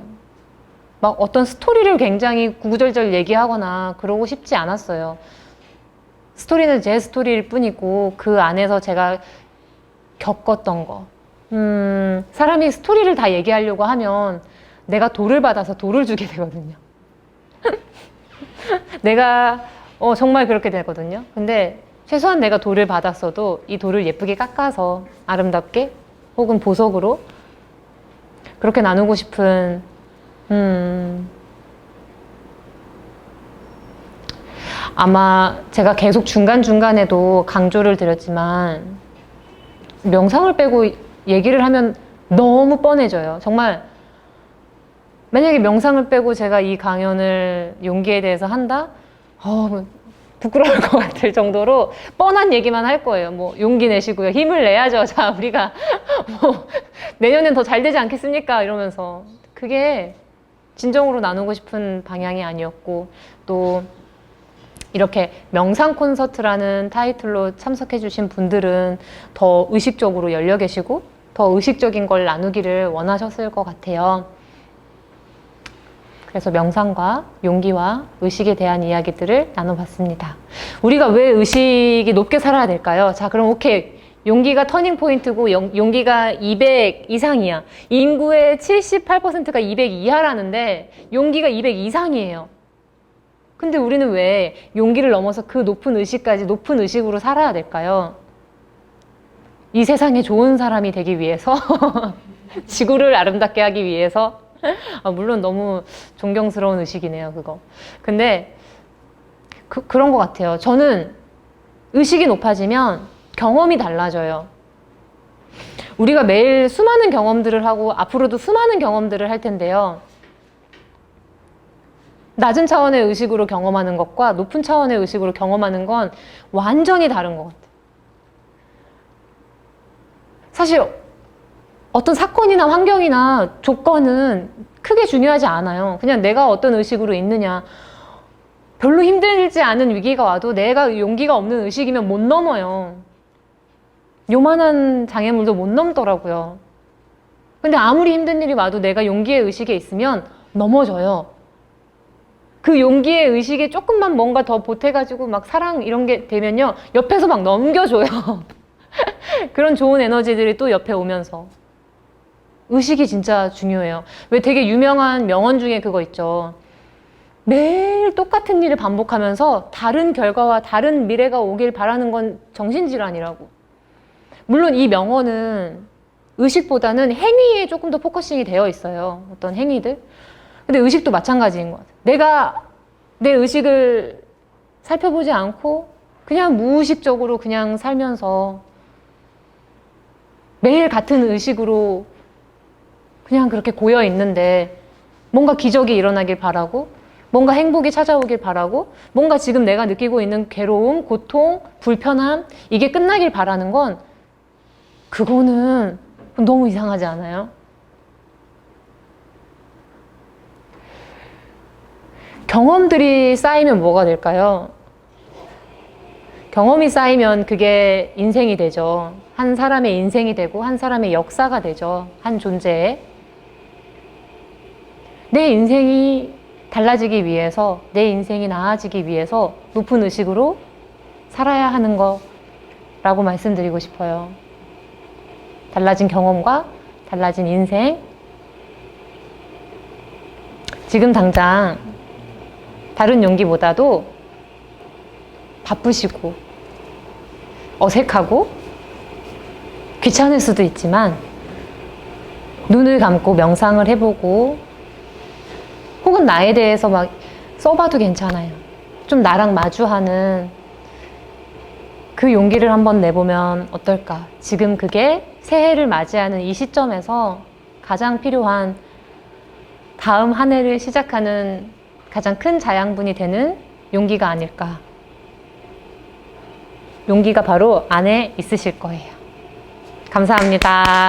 막 어떤 스토리를 굉장히 구구절절 얘기하거나 그러고 싶지 않았어요. 스토리는 제 스토리일 뿐이고 그 안에서 제가 겪었던 거. 사람이 스토리를 다 얘기하려고 하면 내가 돌을 받아서 돌을 주게 되거든요. 내가 정말 그렇게 되거든요. 근데 최소한 내가 돌을 받았어도 이 돌을 예쁘게 깎아서 아름답게 혹은 보석으로 그렇게 나누고 싶은, 아마 제가 계속 중간중간에도 강조를 드렸지만, 명상을 빼고 얘기를 하면 너무 뻔해져요. 정말, 만약에 명상을 빼고 제가 이 강연을 용기에 대해서 한다? 부끄러울 것 같을 정도로 뻔한 얘기만 할 거예요. 뭐 용기 내시고요. 힘을 내야죠. 자, 우리가 뭐 내년엔 더 잘 되지 않겠습니까? 이러면서. 그게 진정으로 나누고 싶은 방향이 아니었고, 또 이렇게 명상 콘서트라는 타이틀로 참석해 주신 분들은 더 의식적으로 열려 계시고 더 의식적인 걸 나누기를 원하셨을 것 같아요. 그래서 명상과 용기와 의식에 대한 이야기들을 나눠봤습니다. 우리가 왜 의식이 높게 살아야 될까요? 자, 그럼 오케이. 용기가 터닝 포인트고 용기가 200 이상이야. 인구의 78%가 200 이하라는데 용기가 200 이상이에요. 근데 우리는 왜 용기를 넘어서 그 높은 의식까지 높은 의식으로 살아야 될까요? 이 세상에 좋은 사람이 되기 위해서 지구를 아름답게 하기 위해서 물론 너무 존경스러운 의식이네요, 그거. 근데 그런 것 같아요. 저는 의식이 높아지면 경험이 달라져요. 우리가 매일 수많은 경험들을 하고 앞으로도 수많은 경험들을 할 텐데요. 낮은 차원의 의식으로 경험하는 것과 높은 차원의 의식으로 경험하는 건 완전히 다른 것 같아요. 사실 어떤 사건이나 환경이나 조건은 크게 중요하지 않아요. 그냥 내가 어떤 의식으로 있느냐. 별로 힘들지 않은 위기가 와도 내가 용기가 없는 의식이면 못 넘어요. 요만한 장애물도 못 넘더라고요. 근데 아무리 힘든 일이 와도 내가 용기의 의식에 있으면 넘어져요. 그 용기의 의식에 조금만 뭔가 더 보태가지고 막 사랑 이런 게 되면요. 옆에서 막 넘겨줘요. 그런 좋은 에너지들이 또 옆에 오면서. 의식이 진짜 중요해요. 왜 되게 유명한 명언 중에 그거 있죠. 매일 똑같은 일을 반복하면서 다른 결과와 다른 미래가 오길 바라는 건 정신질환이라고. 물론 이 명언은 의식보다는 행위에 조금 더 포커싱이 되어 있어요. 어떤 행위들. 근데 의식도 마찬가지인 것 같아요. 내가 내 의식을 살펴보지 않고 그냥 무의식적으로 그냥 살면서 매일 같은 의식으로 그냥 그렇게 고여 있는데 뭔가 기적이 일어나길 바라고 뭔가 행복이 찾아오길 바라고 뭔가 지금 내가 느끼고 있는 괴로움, 고통, 불편함 이게 끝나길 바라는 건 그거는 너무 이상하지 않아요? 경험들이 쌓이면 뭐가 될까요? 경험이 쌓이면 그게 인생이 되죠. 한 사람의 인생이 되고 한 사람의 역사가 되죠. 한 존재의. 내 인생이 달라지기 위해서 내 인생이 나아지기 위해서 높은 의식으로 살아야 하는 거라고 말씀드리고 싶어요. 달라진 경험과 달라진 인생. 지금 당장 다른 용기보다도 바쁘시고 어색하고 귀찮을 수도 있지만 눈을 감고 명상을 해보고 혹은 나에 대해서 막 써봐도 괜찮아요. 좀 나랑 마주하는 그 용기를 한번 내보면 어떨까? 지금 그게 새해를 맞이하는 이 시점에서 가장 필요한 다음 한 해를 시작하는 가장 큰 자양분이 되는 용기가 아닐까. 용기가 바로 안에 있으실 거예요. 감사합니다.